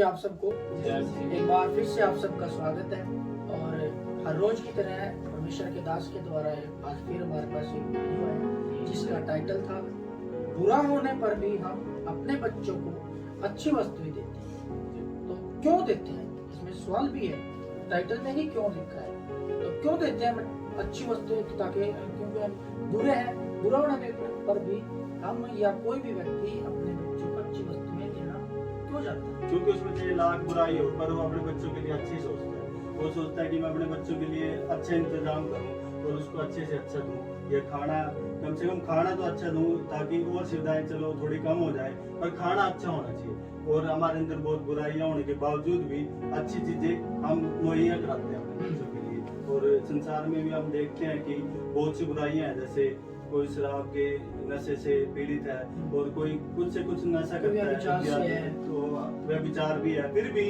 आप सबको। एक बार फिर से आप सबका स्वागत है और हर रोज की तरह परमेश्वर के दास के द्वारा आज फिर हमारे पास एक वीडियो है जिसका टाइटल था बुरा होने पर भी हम अपने बच्चों को अच्छी वस्तुएं देते हैं। तो क्यों देते हैं, इसमें सवाल भी है, टाइटल में ही क्यों लिखा है। तो क्यों देते हैं अच्छी वस्तुएं, ताकि क्योंकि हम बुरे हैं, बुरा होने पर भी हम या कोई भी व्यक्ति अपने बच्चों को अच्छी वस्तुएं देना क्यों चाहता है। क्योंकि उसमें चाहे लाख बुराई हो पर वो अपने बच्चों के लिए अच्छी सोचता है। वो सोचता है कि मैं अपने बच्चों के लिए अच्छे इंतजाम करूं और उसको अच्छे से अच्छा दूं। ये खाना, कम से कम खाना तो अच्छा दूं ताकि और सुविधाएं चलो थोड़ी कम हो जाए, पर खाना अच्छा होना चाहिए। और हमारे अंदर बहुत बुराइयां होने के बावजूद भी अच्छी चीजें हम मुहैया कराते हैं अपने बच्चों के लिए। और संसार में भी हम देखते हैं कि बहुत सी बुराइयां हैं, जैसे कोई शराब के नशे से पीड़ित है और कोई कुछ से कुछ नशा करता है, तो व्यभिचार भी है। फिर भी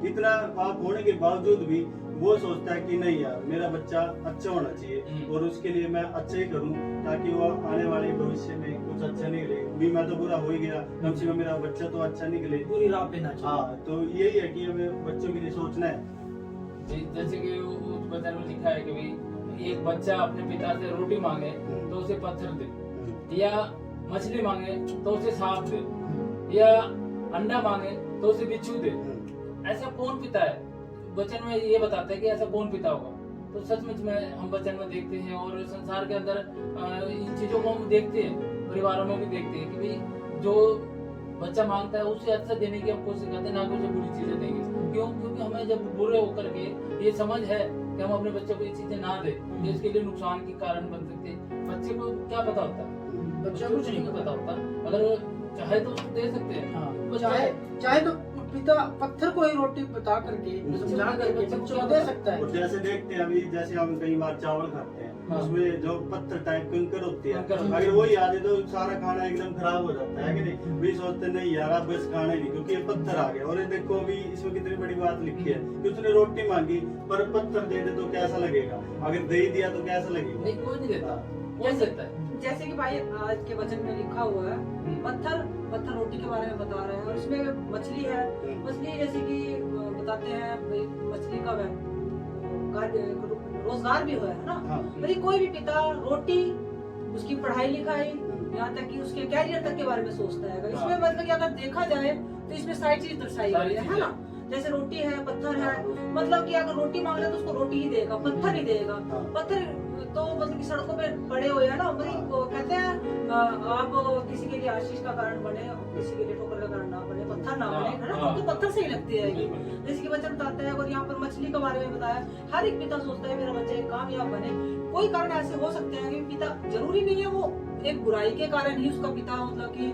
इतना पाप होने के बावजूद भी वो सोचता है कि नहीं यार, मेरा बच्चा अच्छा होना चाहिए और उसके लिए मैं अच्छा ही करूं ताकि वो आने वाले भविष्य में कुछ अच्छा निकले। भी मैं तो बुरा हो ही गया, कम से कम मेरा बच्चा तो अच्छा निकले, पूरी राह पे ना। हाँ, तो यही है कि हमें बच्चों के लिए सोचना है। जैसे कि उस वचन में लिखा है कि भाई एक बच्चा अपने पिता से रोटी मांगे तो उसे पत्थर दे, या मछली मांगे तो उसे सांप दे, या अंडा मांगे तो उसे बिच्छू दे। ऐसा कौन पिता है? वचन में ये बताते हैं कि ऐसा कौन पिता होगा। तो सचमुच में हम वचन में देखते हैं और संसार के अंदर इन चीजों को हम देखते हैं, परिवारों में भी देखते हैं कि भाई जो बच्चा मांगता है उसे अच्छा देने की हम कोशिश करते हैं, ना कि उसे बुरी चीजें देंगे। क्यों? क्योंकि हमें जब बुरे होकर के ये समझ है कि हम अपने बच्चों को ये चीजें ना दें, ये इसके लिए नुकसान के कारण बन सकते हैं। बच्चे को क्या पता होता है? बच्चे को कुछ नहीं पता होता। अगर चाहे तो दे सकते हैं, हाँ, चाहे तो पिता पत्थर को ही रोटी बता करके समझा करके बच्चों को दे सकता है। और जैसे देखते हैं अभी, जैसे हम कई बार चावल खाते हैं, उसमें जो पत्थर टाइप कंकर होती है, अगर वही आ जाए तो सारा खाना एकदम खराब हो जाता है कि नहीं। भी सोचते नहीं यार आप बस खाना ही नहीं, क्योंकि ये पत्थर आ गया। और ये देखो अभी इसमें कितनी बड़ी बात लिखी है कि उसने रोटी मांगी पर पत्थर दे दे तो कैसा लगेगा, अगर दे ही दिया तो कैसा लगेगा। नहीं, कोई नहीं देता, कौन देता है? जैसे कि भाई आज के वचन में लिखा हुआ है, पत्थर रोटी के बारे में बता रहे हैं और इसमें मछली है। मछली जैसे कि बताते हैं मछली का रोजगार भी हुआ है ना। भाई कोई भी पिता रोटी, उसकी पढ़ाई लिखाई, यहाँ तक कि उसके कैरियर तक के बारे में सोचता है। इसमें मतलब कि अगर देखा जाए तो इसमें सारी चीज दर्शाई गई है ना। जैसे रोटी है, पत्थर है, मतलब कि अगर रोटी मांग रहे तो उसको रोटी ही देगा, पत्थर ही देगा। पत्थर तो मतलब कि सड़कों पे पड़े हुए हैं ना, कहते हैं आप किसी के लिए आशीष का कारण बने, किसी के लिए ठोकर का कारण ना बने, पत्थर ना बने, है ना। तो पत्थर से ही लगती है ये, जैसे कि वचन बताता है। और यहाँ पर मछली के बारे में बताया, हर एक पिता सोचता है मेरा बच्चा एक कामयाब बने। कोई कारण ऐसे हो सकते हैं कि पिता, जरूरी नहीं है वो एक बुराई के कारण ही उसका पिता मतलब कि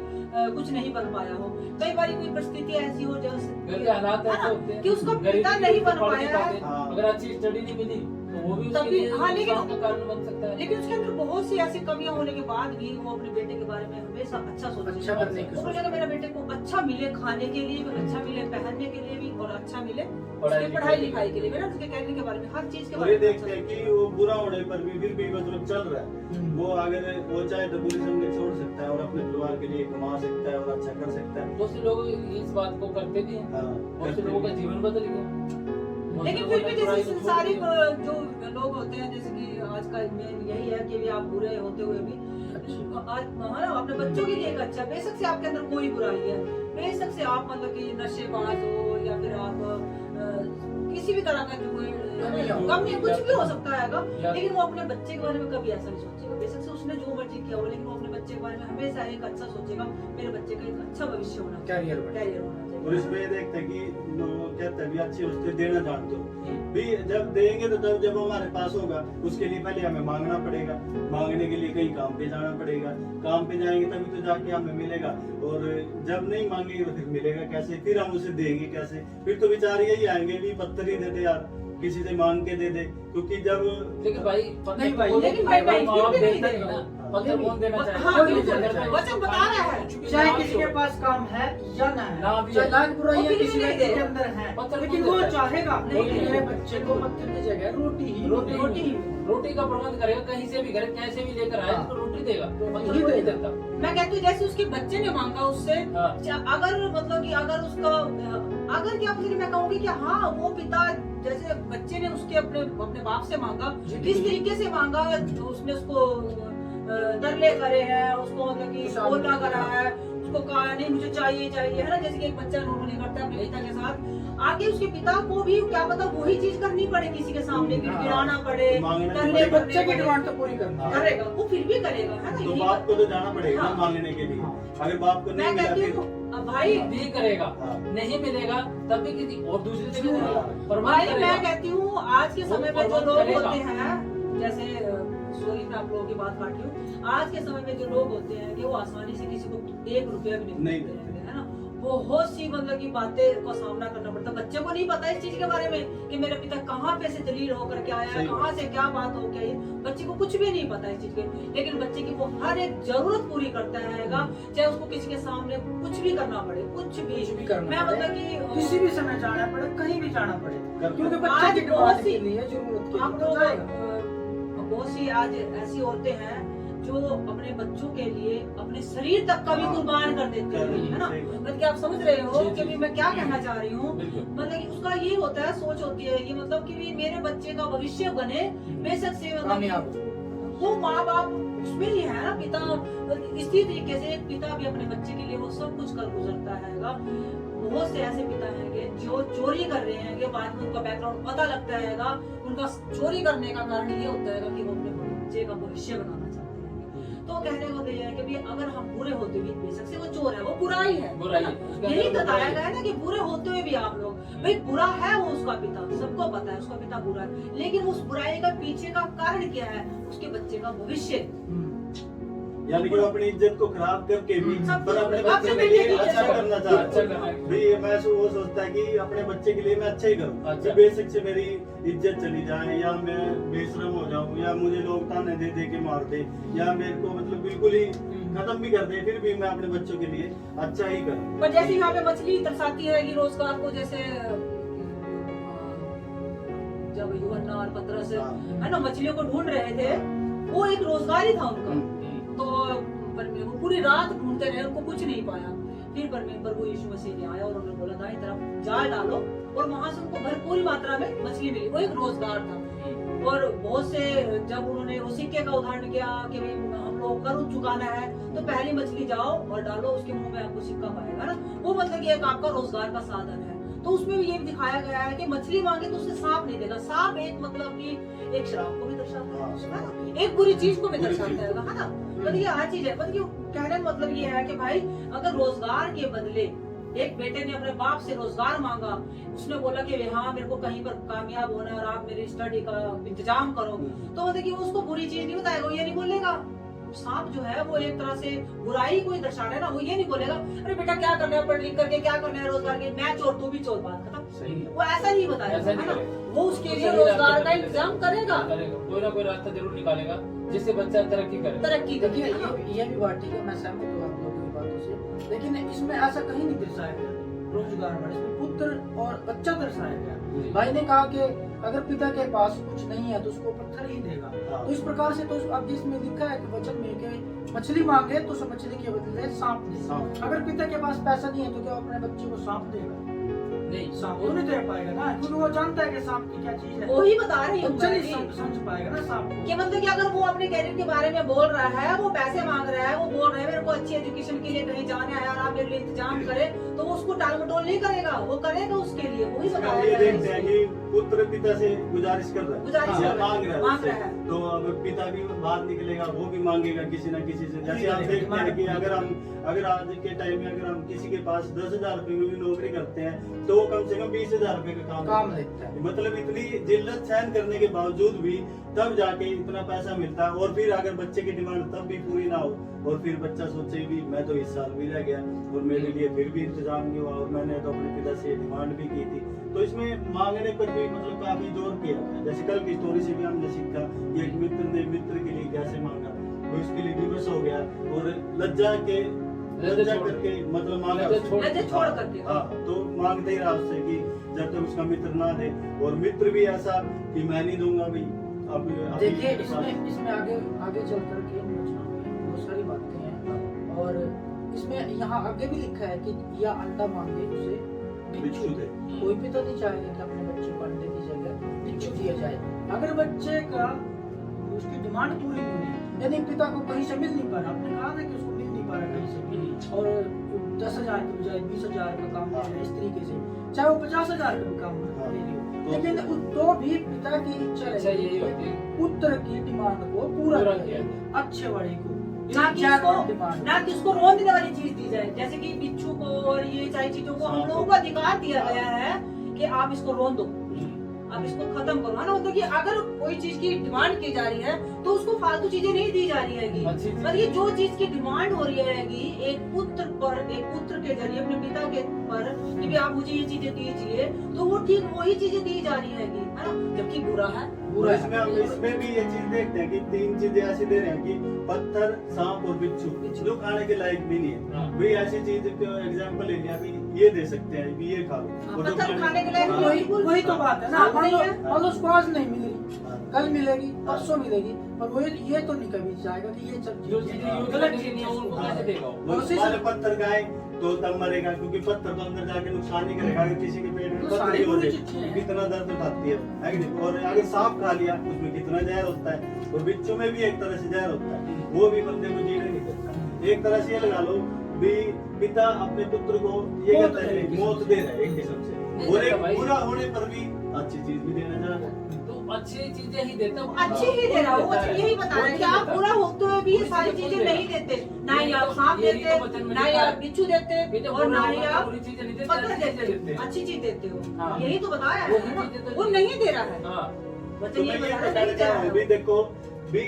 कुछ नहीं बन पाया हो। कई बार कोई परिस्थिति ऐसी हो जैसे हालात ऐसे होते हैं कि उसका पिता नहीं बन पाया है, अगर अच्छी स्टडी नहीं मिली तो वो भी तभी हाँ, कारण बन सकता है। लेकिन उसके अंदर बहुत सी ऐसी कमियां होने के बाद भी वो अपने बेटे के बारे में हमेशा अच्छा सोचेगा। वो बोलेगा मेरा बेटे को अच्छा मिले, खाने के लिए भी अच्छा मिले, पहनने के लिए भी, और अच्छा मिले उसके पढ़ाई लिखाई के लिए भी ना, उसके कैरियर के बारे में, हर चीज के बारे में। देखते हैं कि वो बुरा होने पर भी फिर भी मतलब चल रहा है। वो अगर वो चाहे तो बुरी संगत छोड़ सकता है और अपने परिवार के लिए कमा सकता है और अच्छा कर सकता है। बहुत से लोग इस बात को करते भी हैं, बहुत से लोगों का जीवन बदल गया। लेकिन फिर भी जैसे संसारिक जो लोग होते हैं, जैसे कि आज का मेन यही है कि भी आप बुरे होते हुए भी आज अपने बच्चों के लिए एक अच्छा, बेशक से आपके अंदर कोई बुराई है, बेशक से आप मतलब कि नशेबाज हो या फिर आप किसी भी तरह का जो कमी कुछ भी हो सकता है, लेकिन वो अपने बच्चे के बारे में कभी ऐसा नहीं सोचेगा। बेशक से उसने जो मर्जी किया हो, लेकिन वो अपने बच्चे के बारे में हमेशा एक अच्छा सोचेगा, मेरे बच्चे का एक अच्छा भविष्य होना, कैरियर होना चाहिए। और इसमें ये देखते हैं कि कहते हैं भी अच्छी वस्तु देना जानते हो भी, जब देंगे तो जब हमारे पास होगा उसके लिए पहले हमें मांगना पड़ेगा। मांगने के लिए कहीं काम पे जाना पड़ेगा, काम पे जाएंगे तभी तो जाके हमें मिलेगा। और जब नहीं मांगेंगे तो फिर मिलेगा कैसे, फिर हम उसे देंगे कैसे? फिर तो बेचारे यही आएंगे भी पत्थर ही दे दे यार, किसी से मांग के दे दे। क्योंकि जब लेकिन भाई नहीं भाई, लेकिन भाई फिर भी नहीं देगा। पत्थर कौन देना चाहेगा? हाँ, कोई नहीं बिल्कुल, देना चाहेगा। वचन बता रहा है। कुछ भी चाहे ना किसी भी के हो। पास काम है या ना ना है, भी चाहे हो। लाख बुराइयां वो फिर किसी भी नहीं व्यक्ति के दे। अंदर है, पत्थर लेकिन कौन वो देता है? चाहेगा नहीं कि देता। मेरे बच्चे को पत्थर की जगह रोटी ही रोटी रोटी ही। रोटी का प्रबंध करेगा, कहीं से भी करे, कैसे भी लेकर आए, हाँ। उसको रोटी देगा, पत्थर ही को नहीं देगा। देता। मैं कहती हूँ जैसे उसके बच्चे ने मांगा उससे, हाँ। अगर मतलब कि अगर उसका अगर क्या मतलब कि मैं कहूँगी कि हाँ वो पिता जैसे बच्चे ने उसके अपने अपने बाप से मांगा, किस तरीके से मांगा, उसने उसको तरले करे हैं, उसको मतलब कि बोलना करा है, उसको कहा नहीं मुझे चाहिए चाहिए, है ना, जैसे कि एक बच्चा नॉर्मली करता है अपने पिता के साथ। आगे उसके पिता को भी क्या पता वही चीज करनी पड़े किसी के सामने, गिराना पड़े, मांगना तरले पड़े, करने बच्चे की पड़े। डिमांड तो पूरी करनी है। करेगा वो, फिर भी करेगा, है ना। तो यही बाप को तो जाना पड़ेगा ना हाँ। मांगने के लिए। हाँ। अगर बाप को नहीं मैं मिला कहती फिर हूँ अब भाई भी करेगा, हाँ। नहीं मिलेगा तब भी किसी और दूसरी जगह हाँ। जाएगा, प्रबंध भाई मैं करेगा। कहती हूँ आज के वो समय में जो प्रबंध लोग करेगा। होते हैं, जैसे सॉरी मैं आप लोगों की बात काट रही हूँ, आज के समय में जो लोग होते हैं कि वो आसानी से किसी को 1 रुपया भी नहीं नहीं देते हैं, है ना। बहुत सी मतलब की बातें का सामना करना पड़ता है। बच्चे को नहीं पता इस चीज के बारे में कि मेरा पिता कहाँ पे से दलील होकर के आया है, सही कहाँ से क्या बात हो गई, बच्चे को कुछ भी नहीं पता इस चीज के, लेकिन बच्चे की वो हर एक जरूरत पूरी करता है, चाहे उसको किसी के सामने कुछ भी करना पड़े, कुछ कुछ भी भी करना मैं पड़े, मतलब कि किसी भी समय जाना पड़े, कहीं भी जाना पड़े, क्योंकि बच्चे आज की बहुत डिमांड सी- के लिए जरूरत के आप लिए तो लोग जाएगा। बहुत सी आज ऐसी औरतें हैं जो अपने बच्चों के लिए अपने शरीर तक का भी हाँ। कुर्बान कर देती है ना। सही बात। मतलब कि आप समझ रहे हो जी, जी। कि भी मैं क्या कहना चाह रही हूँ, बिल्कुल। मतलब कि उसका ये होता है, सोच होती है ये, मतलब कि भी मेरे बच्चे का भविष्य बने, बेशक से मतलब कामयाब कि वो माँ बाप उसमें ही है ना, पिता इसी तरीके से एक पिता भी अपने बच्चे के लिए वो सब कुछ कर गुजरता है। बहुत से ऐसे पिता हैं जो चोरी कर रहे हैं, बाद में उनका बैकग्राउंड पता लगता है, उनका चोरी करने का कारण ये होता है कि वो अपने बच्चे का भविष्य बनाना चाहते हैं। तो कहने को तो ये है कि भी अगर हम बुरे होते भी, बेशक से वो चोर है, वो बुराई है, बुराई है, है उसके ना? यही अंदर बताया बुराई गया है ना कि बुरे होते हुए भी आप लोग, भाई बुरा है वो उसका पिता, सबको पता है उसका पिता बुरा है, लेकिन उस बुराई का पीछे का कारण क्या है, उसके बच्चे का भविष्य। यानी कि वो अपनी इज्जत को खराब करके भी सब पर अपने अपने बच्चे के बेटे लिए की अच्छा इज्जत करना अच्छा चाहता करना है। है। भाई मैं वो सोचता है कि अपने बच्चे के लिए मैं अच्छा ही करूँ, अच्छा। बेशक से मेरी इज्जत चली जाए या मैं बेशरम हो जाऊं या मुझे लोग ताने दे दे के मार दे या मेरे को मतलब बिल्कुल ही खत्म भी कर दे, फिर भी मैं अपने बच्चों के लिए अच्छा ही करूँ। पर जैसे यहाँ पे मछली तरसाती रहेगी रोजगार को, जैसे जब युवन्ना और पतरस है ना मछलियों को ढूंढ रहे थे, वो एक रोजगार ही था उनका। तो वो पूरी रात ढूंढते रहे, उनको कुछ नहीं पाया। फिर प्रभु यीशु मसीह ने आया और उन्होंने बोला दाएं तरफ जाल डालो, और वहां से उनको भरपूर मात्रा में मछली मिली। वो एक रोजगार था। और बहुत से जब उन्होंने वो सिक्के का उदाहरण किया कि भाई हम लोग कर्ज चुकाना है तो पहली मछली जाओ और डालो, उसके मुंह में आपको सिक्का पाएगा ना। वो मतलब कि एक आपका रोजगार का साधन है। तो उसमें भी ये दिखाया गया है कि मछली मांगे तो उससे सांप नहीं देगा। सांप एक मतलब कि एक शराब को भी दर्शाता है ना, एक बुरी चीज को भी दर्शाता है ना। मतलब ये हर चीज है, मतलब कहने का मतलब ये है कि भाई अगर रोजगार के बदले एक बेटे ने अपने बाप से रोजगार मांगा, उसने बोला कि हाँ मेरे को कहीं पर कामयाब होना है और आप मेरी स्टडी का इंतजाम करो, तो मतलब कि उसको बुरी चीज नहीं बताएगा, वो ये नहीं बोलेगा। सांप जो है वो एक तरह से बुराई को ही दर्शा रहा है ना, वो ये नहीं बोलेगा अरे बेटा क्या करना है पढ़ लिख करके, क्या करना है रोजगार के, मैं चोर तू भी चोर, बात खत्म। सही है। वो ऐसा नहीं बताएगा, ऐसा है नहीं ना। करेगा। वो उसके लिए सही रोजगार रास्ते का पे इंतजाम करेगा, कोई ना कोई रास्ता जरूर निकालेगा जिससे बच्चा तरक्की करे। तरक्की देखिए करेगा। ये भी बात ठीक है, मैं सहमत हूँ आप लोगों की बातों से, लेकिन इसमें ऐसा कहीं नहीं दर्शाया गया रोजगार में, इसमें पुत्र और बच्चा दर्शाया गया। भाई ने कहा कि अगर पिता के पास कुछ नहीं है तो उसको पत्थर ही देगा। तो इस प्रकार से तो अब जिसमें लिखा है कि वचन में कि मछली मांगे तो उस मछली के बदले सांप दे। अगर पिता के पास पैसा नहीं है तो क्या अपने बच्चे को सांप देगा? नहीं, सांप तो नहीं दे पाएगा ना, क्योंकि वो जानता है कि सांप की क्या चीज है। वही बता रही हूँ बच्चा मैं नहीं भी। समझ पाएगा ना सांप को। कि मतलब कि अगर वो अपने कैरियर के बारे में बोल रहा है, वो पैसे मांग रहा है, वो बोल रहा है मेरे को अच्छी एजुकेशन के लिए कहीं जाना है और आप मेरे लिए इंतजाम करें, तो वो उसको टाल मटोल नहीं करेगा, वो करेगा उसके लिए, वही इसमें बताया हम ये गया है देखते हैं इसमें। कि पुत्र पिता से गुजारिश कर रहा है, गुजारिश या कर रहा है, मांग रहा मांग उससे। रहा है। तो अब पिता भी बाहर निकलेगा, वो भी मांगेगा किसी ना किसी से। जैसे आप देखते हैं कि अगर आज के टाइम में अगर हम किसी के पास 10,000 रुपए में भी नौकरी करते हैं तो वो कम से कम 20,000 रुपए का काम लेता है। मतलब इतनी जिल्लत सहन करने के बावजूद भी तब जाके इतना पैसा मिलता है। और फिर अगर बच्चे की डिमांड तब भी पूरी ना हो और फिर बच्चा सोचे भी मैं तो इस साल भी रह गया और मेरे लिए फिर भी इंतजाम नहीं हुआ और मैंने तो अपने पिता से डिमांड भी की थी। तो इसमें मांगने पर भी मतलब काफी जोर किया है। जैसे कल की स्टोरी से भी हमने सीखा कि एक मित्र ने मित्र के लिए कैसे मांगा। वो उसके लिए विवश हो गया और लज्जा करके मतलब मांगा लज्जा छोड़ करके। हाँ, तो मांगते ही रहा उससे कि जब तक उसका मित्र ना दे, और मित्र भी ऐसा कि मैं नहीं दूंगा भाई। अब देखिए इसमें आगे चल करके बहुत सारी बातें हैं, और इसमें यहाँ आगे भी लिखा है कि या अंडा मांगे उसे बिच्छू दे। कोई भी तो नहीं चाहेगा कि अपने बच्चे को अंडे की जगह बिच्छू दिया जाए। अगर बच्चे का उसकी डिमांड पूरी नहीं हुई, यानी पिता को कहीं से मिल नहीं पा रहा, आपने कहा ना कि उसको मिल नहीं पा रहा कहीं से भी, और 10,000 की बजाय 20,000 का काम कर रहे हैं इस तरीके से, चाहे वो 50,000 का भी काम कर रहे हो, लेकिन तो भी पिता की इच्छा यही होती है है पुत्र की डिमांड को पूरा पूरा किया किया जाए, अच्छे बड़े को ना कि उसको रोन देने वाली चीज दी जाए, जैसे कि बिच्छू को और ये सारी चीजों को हम लोगों को अधिकार दिया गया है कि आप इसको रोन दो, आप इसको खत्म करो, है ना। मतलब कि अगर कोई चीज की डिमांड की जा रही है तो उसको फालतू चीजें नहीं दी जा रही हैगी, मतलब ये जो चीज की डिमांड हो रही हैगी एक पुत्र के जरिए अपने पिता के पर कि भी आप मुझे ये चीजें दीजिए, तो वो ठीक वही चीजें दी जा रही हैगी, है ना। जबकि बुरा है पूरा इसमें भी ये चीज देखते हैं कि 3 चीजें ऐसी दे रहे हैं कि पत्थर, सांप और बिच्छू, जो खाने के लायक भी नहीं है। हाँ। भाई ऐसी चीज एग्जांपल ले लिया, अभी ये दे सकते हैं कि ये खा लो, और जो पत्थर खाने के लायक हाँ। वही तो बात है ना। हाँ, मान नहीं है। लो उसको आज नहीं मिलेगी, हाँ। कल मिलेगी, परसों मिलेगी, पर वो ये तो नहीं कभी चाहेगा कि ये सब जो चीजें यूज गलत करने की नहीं है उनको कैसे देगा वो? वो उसी से- वाले पत्थर खाए तो तब मरेगा, क्योंकि पत्थर तो अंदर जाके नुकसान नहीं करेगा। अगर किसी के पेट में तो पत्थर सारी ही हो बुरी जाए, चीजें हैं। कितना दर्द उठाती है कि नहीं? और अगर सांप खा लिया उसमें कितना जहर होता है, और बिच्छू में भी एक तरह से जहर होता है, वो भी बंदे को जीने नहीं देता। एक तरह से ये लगा लो भी पिता अपने पुत्र को ये मौत कहता दे है रहे हैं। मौत दे रहा है एक किस्म से, नहीं और देता एक भाई। बुरा होने पर भी अच्छी चीज भी देना चाह रहा है। तो अच्छी चीजें ही देता हूँ। अच्छी ही दे रहा हूँ, वो यही बता रहा है कि आप पूरा होते हुए भी ये सारी चीजें नहीं देते, ना ही आप सांप देते, ना ही आप बिच्छू देते, और ना ही आप बुरी चीजें नहीं देते, पत्थर अच्छी चीजें देते, देते हैं। अच्छी चीज देते हो। हाँ। यही तो बता रहा वो है ना, चीजें तो वो नहीं दे रहा है। हाँ। तो बच्चे मैं ये ये बता रहे बताना नहीं दे चाह रहा रहा हूँ है। भी देखो भी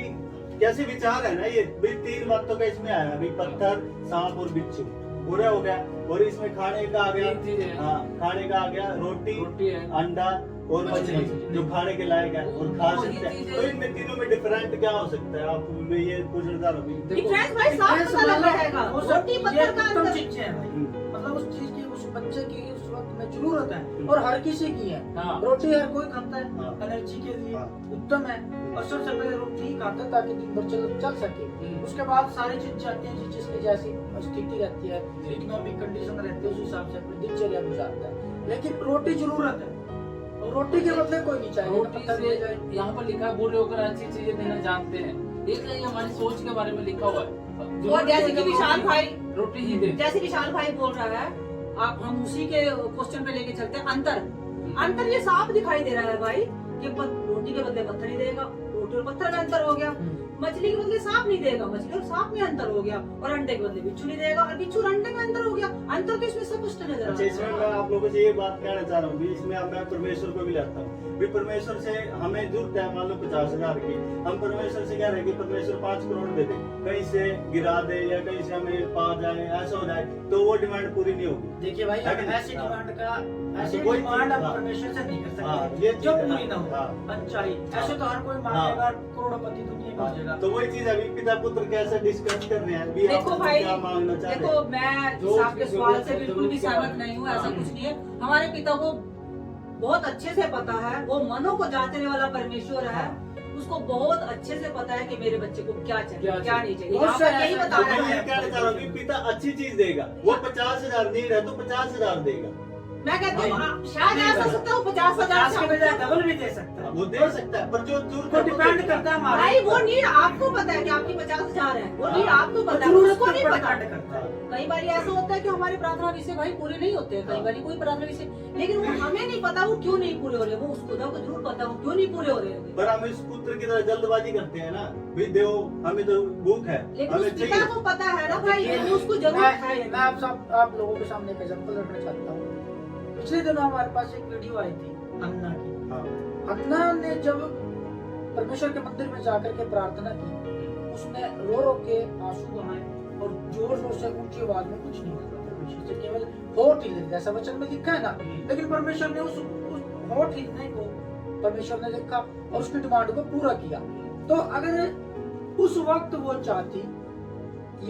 कैसे विचार है ना, ये भी 3 बातों का इसमें आया, भी पत्थर, सांप और बिच्छू पूरा हो गया, और इसमें खाने का आ गया। 3 चीजें हैं। हाँ, खाने का आ गया, रोटी है अंडा और मछली, मछली। जो खाने के लायक है और खा वही सकते हैं। चीजें- तो इनमें तीनों में डिफरेंट क्या हो सकता है? आप मैं ये पूछना चाह रहा हूँ। डिफरेंस भाई साफ पता लग रहेगा, वो सब रोटी ये पत्थर का उत्तम अंतर। चीजें हैं भाई, हम्म। मतलब उस चीज की उस बच्चे की उस वक्त में जरूरत है, और हर किसी की है। हाँ। रोटी हर कोई खाता है हाँ। एनर्जी के लिए, हाँ। उत्तम है, और सबसे पहले रोटी ही खाता है ताकि दिन भर चल सके। उसके बाद सारी चीजें आती हैं जिस चीज की जैसी स्थिति रहती है, इकोनॉमिक कंडीशन रहती है, उस हिसाब से अपनी दिनचर्या गुजारता है, लेकिन रोटी जरूरत है, और रोटी के बदले कोई नहीं चाहेगा रोटी पत्थर दिया जाए। से यहाँ पर लिखा है बूढ़े होकर अच्छी चीजें देना जानते हैं, ये कहीं हमारी सोच के बारे में लिखा हुआ है। और जैसे कि विशाल भाई रोटी ही दे। जैसे विशाल भाई बोल रहा है, आप हम उसी के क्वेश्चन पे लेके चलते हैं। अंतर ये साफ दिखाई दे रहा है भाई कि रोटी के बदले पत्थर ही देगा, रोटी और पत्थर में अंतर हो गया। मछली के बदले सांप नहीं देगा, मछली और सांप में अंतर हो गया, और अंडे के बदले बिच्छू नहीं देगा, और बिच्छू और अंडे में अंतर हो गया। अंतर तो इसमें स्पष्ट नजर आ अच्छा, इसमें रहा मैं है। आप लोगों से ये बात कहना चाह रहा हूँ भी इसमें अब मैं परमेश्वर को भी लाता हूँ भी परमेश्वर से हमें जरूरत है, मान लो 50,000 की, हम परमेश्वर से कह रहे हैं कि परमेश्वर 5 करोड़ दे दे, कहीं से गिरा दे या कहीं से हमें पा जाए, ऐसा हो जाए तो वो डिमांड पूरी नहीं होगी। देखिए भाई, है कि नहीं? ऐसी हाँ। डिमांड का ऐसी तो कोई डिमांड आप हाँ। परमेश्वर से नहीं कर हाँ, सकते ये जो चीज़ है। पूरी ना हो, हाँ। अच्छाई। ऐसे तो हर कोई मांगेगा, करोड़पति दुनिया में हो जाएगा। तो वही चीज अभी पिता पुत्र कैसे डिस्कस कर रहे हैं, भी देखो आप भाई, क्या मांगना चाह रहे हैं? देखो मैं जो इस आपके उसकी सवाल जरूरत से है, बिल्कुल भी जरूरत सहमत क्या नहीं हूँ। है? ऐसा हाँ। कुछ नहीं है, हमारे पिता को बहुत अच्छे से पता है, वो मनों को जांचने वाला परमेश्वर है, उसको बहुत अच्छे से पता है कि मेरे बच्चे को क्या चाहिए क्या नहीं चाहिए। बहुत यहाँ पर से यही ऐसे- बता तो रहा मैं ये है। कहना चाह रहा हूँ कि पिता अच्छी चीज देगा, वो 50,000 नीड है तो 50,000 देगा, मैं कहती हूँ नहीं। शायद ऐसा हो सकता हूँ 50,000 50 के बजाय डबल भी दे सकता है, वो दे सकता है, पर जो जरूरत तो है वो डिपेंड देगा। करता है हमारे भाई वो ऊपर। नीड आपको पता है कि आपकी 50,000 है, वो नीड हाँ। आपको पता है, जरूरत उसको पर नहीं डिपेंड पता। करता है। कई बार ऐसा होता है कि हमारे प्रार्थना विषय भाई पूरे नहीं होते हैं, कई बार कोई प्रार्थना विषय, लेकिन वो हमें नहीं पता वो क्यों नहीं पूरे हो रहे, वो उस खुदा को जरूर पता वो क्यों नहीं पूरे हो रहे हैं। पर हम इस पुत्र की तरह जल्दबाजी करते हैं ना, भी देव हमें तो भूख है, लेकिन हमें उस पिता चाहिए। को पता है ना भाई, देखिए, वो उसको जरूरत है। मैं आप लोगों के सामने एक एग्जांपल रखना चाहता हूँ। पिछले दिनों हमारे पास एक वीडियो आई थी हन्ना की। हाँ। हन्ना ने जब परमेश्वर के मंदिर में जाकर के प्रार्थना की, उसने रो रो के आंसू बहाए और जोर जोर से ऊंची आवाज में कुछ नहीं बोला परमेश्वर से, केवल होठ हिलने, जैसा वचन में लिखा है ना। लेकिन परमेश्वर ने उस होठ हिलने को परमेश्वर ने देखा और उसकी डिमांड को पूरा किया। तो अगर उस वक्त वो चाहती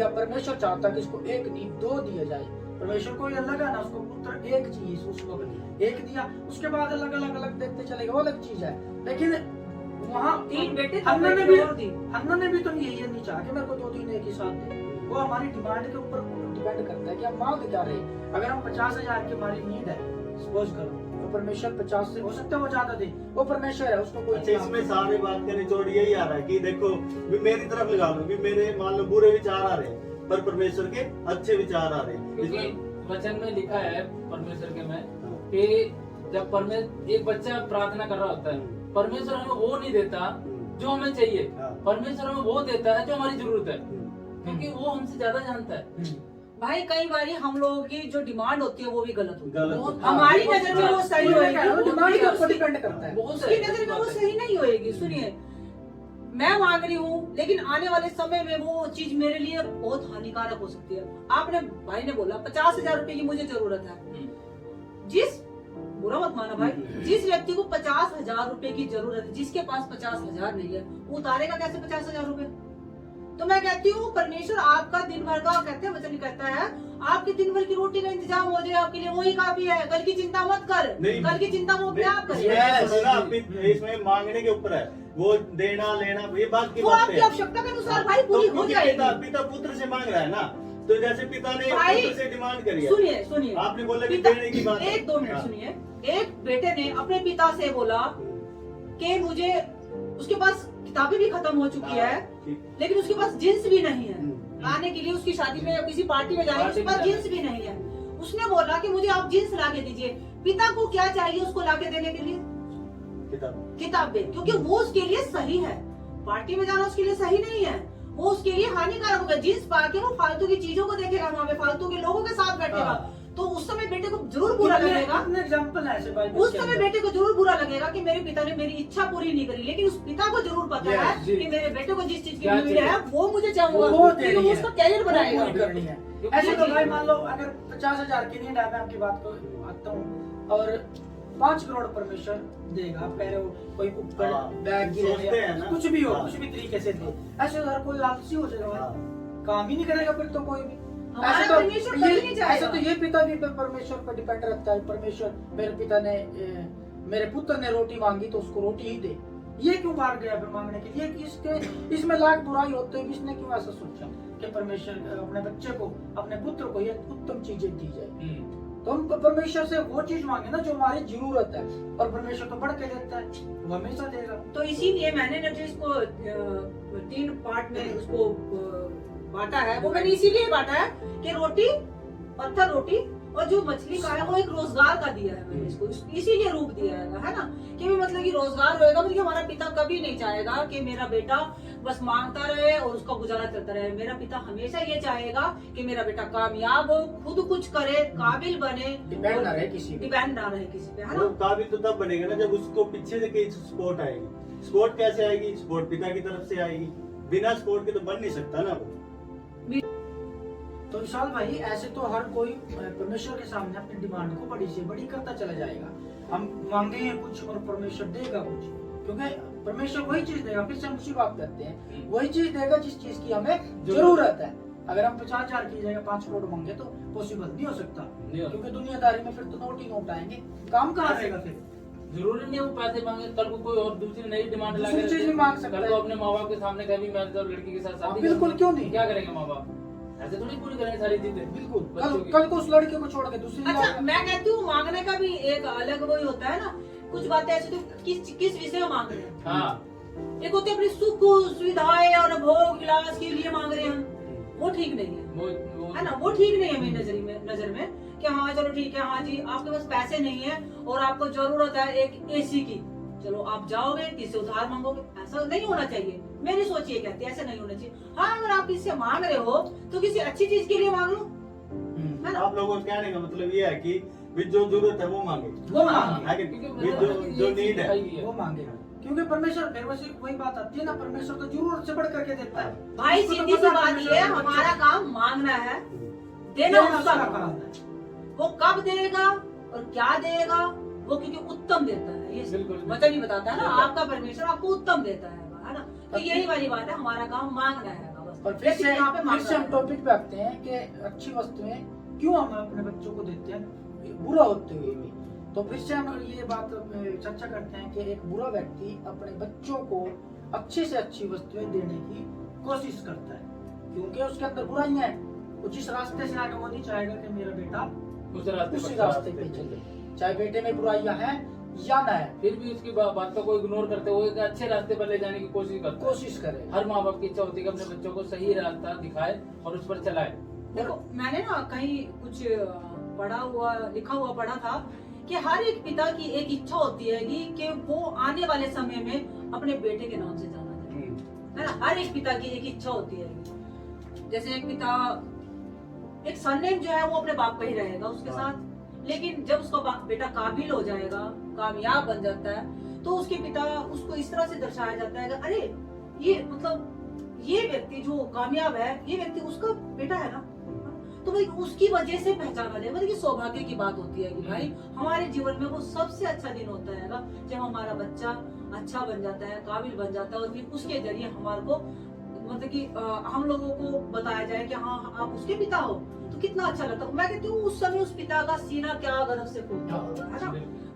या परमेश्वर चाहता कि इसको एक नहीं दो दिया जाए। परमेश्वर को ये लगा ना उसको पुत्र एक चीज उस वक्त एक दिया, उसके बाद अलग अलग देते चलेगा, वो अलग चीज है। लेकिन वहाँ 3 बेटे तो हन्ना ने बेटी भी और दी। हन्ना ने भी तो यही नहीं चाहा कि मेरे को 2-3 एक ही साथ दे। वो हमारी डिमांड के ऊपर डिपेंड करता है कि हम मांग क्या रहे। अगर हम 50,000 की हमारी नीड है सपोज करो, तो परमेश्वर 50 से हो सकता है वो ज्यादा दे, वो परमेश्वर है उसको कोई अच्छा, इसमें सारे बात का निचोड़ यही आ रहा है कि देखो भी मेरी तरफ लगा लो, भी मेरे मान लो बुरे विचार आ रहे हैं पर परमेश्वर के अच्छे विचार आ रहे हैं। क्योंकि इसमें वचन में लिखा है परमेश्वर के में कि जब परमेश्वर एक बच्चा प्रार्थना कर रहा होता है, परमेश्वर हमें वो नहीं देता जो हमें चाहिए, परमेश्वर हमें वो देता है जो हमारी जरूरत है, क्योंकि वो हमसे ज्यादा जानता है। भाई कई बार हम लोगों की जो डिमांड होती है वो भी गलत होती है। गलत बहुत- हमारी हाँ, नजर में वो सही होएगी, डिमांड के ऊपर डिपेंड करता है। बहुत उसकी सही नजर में वो बात है। सही नहीं होएगी। सुनिए, मैं मांग रही हूँ लेकिन आने वाले समय में वो चीज मेरे लिए बहुत हानिकारक हो सकती है। आपने भाई ने बोला 50,000 रुपए की मुझे जरूरत है, जिस बुरा मत माना भाई, जिस व्यक्ति को 50,000 रुपए की जरूरत है, जिसके पास 50,000 नहीं है, वो उतारेगा कैसे 50,000 रुपए? तो मैं कहती हूँ परमेश्वर आपका दिन भर का, कहते हैं वचन कहता है आपकी दिन भर की रोटी का इंतजाम हो जाए आपके लिए वही काफी है। कल की चिंता मत कर, नहीं। कल की चिंता वो अपने आप इसमें करेगा। सुनो ना, इसमें मांगने के ऊपर है, वो देना लेना ये बात की वो बात आपकी है। आवश्यकता के अनुसार भाई पूरी हो क्योंकि जाएगी। पिता पुत्र से मांग रहा है ना, तो जैसे पिता ने भाई, पुत्र से डिमांड करी है। सुनिए सुनिए, आपने बोला कि पिता- देने की बात है। 1-2 मिनट हाँ। सुनिए। एक बेटे ने अपने पिता से बोला कि मुझे, उसके पास किताबें भी खत्म हो चुकी है लेकिन उसके पास जींस भी नहीं है लाने के लिए, उसकी शादी में या किसी पार्टी में जाने, उसके पास जींस भी नहीं है। उसने बोला कि मुझे आप जींस ला के दीजिए। पिता को क्या चाहिए उसको ला के देने के लिए? किताबें, क्योंकि वो उसके लिए सही है। पार्टी में जाना उसके लिए सही नहीं है, वो उसके लिए हानिकारक होगा। जींस पा के वो फालतू की चीजों को देखेगा, वहाँ पे फालतू के लोगों के साथ बैठेगा, तो उस समय बेटे को जरूर बुरा लगेगा। एग्जाम्पल है ऐसे बाइबल उस के समय अंदर। बेटे को जरूर बुरा लगेगा कि मेरे पिता ने मेरी इच्छा पूरी नहीं करी, लेकिन उस पिता को जरूर पता Yes, है जी। कि मेरे बेटे को जिस चीज की क्या नीड चाहिए? है वो मुझे चाहूंगा, वो क्योंकि देनी वो है। उसका कैरियर बनाएगा। पूरी करनी है। ऐसे तो भाई मान लो अगर 50,000 की नीड है, मैं आपकी बात को आता हूँ, और 5 करोड़ परमेश्वर देगा, आप कह रहे हो कोई उपकरण हाँ, बैग की सोचते हैं ना। कुछ भी हो, हाँ। कुछ भी तरीके से दे, ऐसे तो हर कोई आलसी हो जाएगा भाई, काम ही नहीं करेगा फिर तो कोई भी। हमारा ऐसे तो परमेश्वर कभी नहीं चाहेगा। ऐसे तो ये पिता भी परमेश्वर पर डिपेंड रहता है। परमेश्वर, मेरे पिता ने मेरे पुत्र ने रोटी मांगी तो उसको रोटी ही दे, ये क्यों बाहर गया फिर मांगने के लिए? कि इसके इसमें लाख बुराई होते हैं, इसने क्यों ऐसा सोचा कि परमेश्वर अपने बच्चे को, अपने पुत्र को ये उत्तम चीजें दी जाए? तो हम परमेश्वर से वो चीज मांगे ना जो हमारी जरूरत है, और परमेश्वर तो बढ़ के देता है, वो हमेशा देगा। तो इसीलिए मैंने जो इसको 3 पार्ट में उसको बांटा है, वो मैंने इसीलिए बांटा है कि रोटी, पत्थर रोटी और जो मछली का है वो एक रोजगार का दिया है मैंने इसको, इसीलिए रूप दिया है ना, कि भी मतलब कि रोजगार होएगा। मतलब हमारा पिता कभी नहीं चाहेगा कि मेरा बेटा बस मांगता रहे और उसका गुजारा चलता रहे। मेरा पिता हमेशा ये चाहेगा कि मेरा बेटा कामयाब हो, खुद कुछ करे, काबिल बने, डिपेंड ना रहे किसी पे। डिपेंड ना रहे किसी पे, है वो ना। काबिल तो तब बनेगा ना जब उसको पीछे से कहीं सपोर्ट आएगी। सपोर्ट कैसे आएगी? सपोर्ट पिता की तरफ से आएगी, बिना सपोर्ट के तो बन नहीं सकता ना वो। तो विशाल भाई, ऐसे तो हर कोई परमेश्वर के सामने अपनी डिमांड को बड़ी से बड़ी करता चला जाएगा। हम मांगेंगे कुछ और परमेश्वर देगा कुछ, क्योंकि परमेश्वर वही चीज देगा। फिर से हम उसी बात करते हैं, वही चीज देगा जिस चीज की हमें जरूरत है। अगर हम 50,000 की जगह 5 करोड़ मांगे तो पॉसिबल नहीं हो सकता, क्योंकि दुनियादारी में फिर तो नोट ही नोट आएंगे, काम कहाँ रहेगा फिर? जरूरी नहीं है वो पैसे मांगे, कल को कोई और दूसरी नई डिमांड ला दूसरी चीज भी मांग सकता कल है। को अपने माँ बाप के सामने कभी मैं तो लड़की के साथ शादी बिल्कुल, करूंगी। क्यों नहीं? क्या करेंगे माँ बाप? ऐसे थोड़ी पूरी करेंगे सारी चीजें। बिल्कुल, बच्चों की। कल को उस लड़के को छोड़ के दूसरी अच्छा, मैं कहती हूँ मांगने का भी एक अलग वही होता है ना। कुछ बातें ऐसी तो किस विषय में मांग रहे हैं। हाँ, एक होती है अपनी सुख सुविधाएं और भोग विलास के लिए मांग रहे हैं, वो ठीक नहीं है, वो है ना। वो ठीक नहीं है मेरी नजर में कि हाँ चलो ठीक है, हाँ जी आपके पास पैसे नहीं है और आपको जरूरत है एक एसी की, चलो आप जाओगे किससे उधार मांगोगे, ऐसा नहीं होना चाहिए। मेरी सोच ये कहती है ऐसा नहीं होना चाहिए। हाँ, अगर आप किससे मांग रहे हो तो किसी अच्छी चीज के लिए मांग लो, है ना। आप लोगों को कहने का मतलब ये है कि भी जो जरूरत है वो मांगे, वो मांगे, है कि भी जो नीड है वो मांगे। क्योंकि परमेश्वर, फिर वही बात आती है ना, परमेश्वर तो जरूरत से बढ़ करके देता है भाई उसको तो सीधी सी पता है बात परमेश्वर ये है, को हमारा काम मांगना है, देना देना उसका उसका काम काम है। है। वो कब देगा और क्या देगा वो क्योंकि उत्तम देता है, ये बिल्कुल। वचन ही बताता है ना, बिल्कुल। आपका परमेश्वर आपको उत्तम देता है ना। तो यही वाली बात है, हमारा काम मांगना है बस। और फिर से यहाँ पे फिर से हम मांगना है। टॉपिक पे आते हैं कि अच्छी वस्तुएं क्यों हम अपने बच्चों को देते हैं बुरा होते हुए भी। तो फिर से हम ये बात चर्चा करते हैं कि एक बुरा व्यक्ति अपने बच्चों को अच्छी से अच्छी वस्तुएं देने की कोशिश करता है, क्योंकि उसके अंदर बुराइयां है। वो जिस रास्ते से आगे वो नहीं चाहेगा कि मेरा बेटा उसी रास्ते पे चले, चाहे बेटे में बुराइयां हैं या ना है, फिर भी उसकी बातों को इग्नोर करते हुए एक अच्छे रास्ते पर ले जाने की कोशिश करता है। कोशिश करे। हर माँ बाप की इच्छा होती है कि अपने बच्चों को सही रास्ता दिखाए और उस पर चलाए। देखो, मैंने ना कहीं कुछ लिखा हुआ पढ़ा था कि हर एक पिता की एक इच्छा होती है कि वो आने वाले समय में अपने बेटे के नाम से जाना जाए, है ना। हर एक पिता की एक इच्छा होती है। जैसे एक पिता, एक सरनेम जो है वो अपने बाप का ही रहेगा उसके साथ, लेकिन जब उसका बेटा काबिल हो जाएगा, कामयाब बन जाता है, तो उसके पिता उसको इस तरह से दर्शाया जाता है कि अरे ये मतलब ये व्यक्ति जो कामयाब है, ये व्यक्ति उसका बेटा है ना, तो भाई उसकी वजह से पहचाना जाए। मतलब ये सौभाग्य की बात होती है कि भाई हमारे जीवन में वो सबसे अच्छा दिन होता है ना, जब हमारा बच्चा अच्छा बन जाता है, काबिल बन जाता है, और फिर उसके जरिए हमारे को मतलब कि हम लोगों को बताया जाए कि हाँ आप उसके पिता हो, तो कितना अच्छा लगता है। मैं कहती हूँ उस समय उस पिता का सीना क्या गर्व से फूटता होगा, है ना।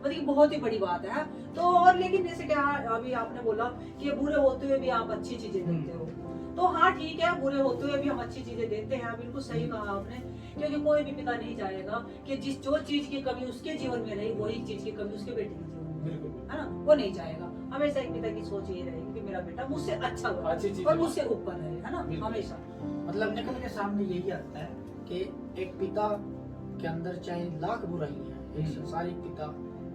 मतलब बहुत ही बड़ी बात है। तो और लेकिन जैसे क्या अभी आपने बोला कि बुरे होते हुए भी आप अच्छी चीजें देते हो, तो हाँ ठीक है, बुरे होते हुए भी हम अच्छी चीजें देते हैं, बिल्कुल सही कहा आपने। क्योंकि कोई भी पिता नहीं चाहेगा कि जो चीज की कमी उसके जीवन में रही वही चीज की कमी उसके बेटे के जीवन में, है ना, वो नहीं चाहेगा। हमेशा एक पिता की सोच ये रहेगी कि मेरा बेटा मुझसे अच्छा हुआ और मुझसे ऊपर रहे, है ना, हमेशा। मतलब निकल के सामने यही आता है कि एक पिता के अंदर चाहे लाख बुराइयां हैं, एक संसारिक पिता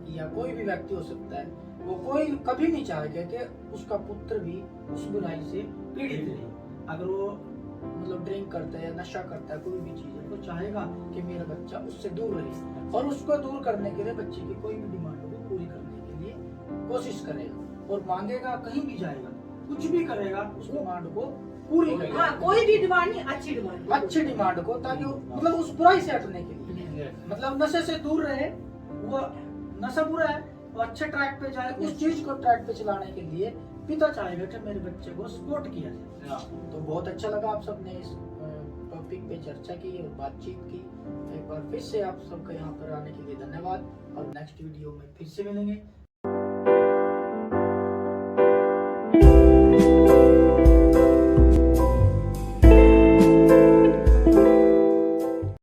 या कोई भी व्यक्ति हो सकता है, वो कोई कभी नहीं चाहेगा कि उसका पुत्र भी उस बुराई से पीड़ित रहे। अगर वो मतलब ड्रिंक करता है या नशा करता है, कोई भी चीज है, वो चाहेगा कि मेरा बच्चा उससे दूर रहे, और उसको दूर करने के लिए बच्चे की कोई भी डिमांड को पूरी करने के लिए कोशिश करेगा, और मांगेगा, कहीं भी जाएगा, कुछ भी करेगा उस डिमांड को पूरी करेगा। हाँ, कोई भी डिमांड नहीं, अच्छी डिमांड, अच्छी डिमांड को, ताकि मतलब उस बुराई से हटने के लिए, मतलब नशे से दूर रहे। वो नशा बुरा है, वो अच्छे ट्रैक पे जाए, उस चीज को ट्रैक पे चलाने के लिए पिता चाहेगा कि मेरे बच्चे को सपोर्ट किया जाए। तो बहुत अच्छा लगा आप सबने इस टॉपिक पे चर्चा की और बातचीत की। एक बार फिर से आप सबका यहाँ पर आने के लिए धन्यवाद, और नेक्स्ट वीडियो में फिर से मिलेंगे।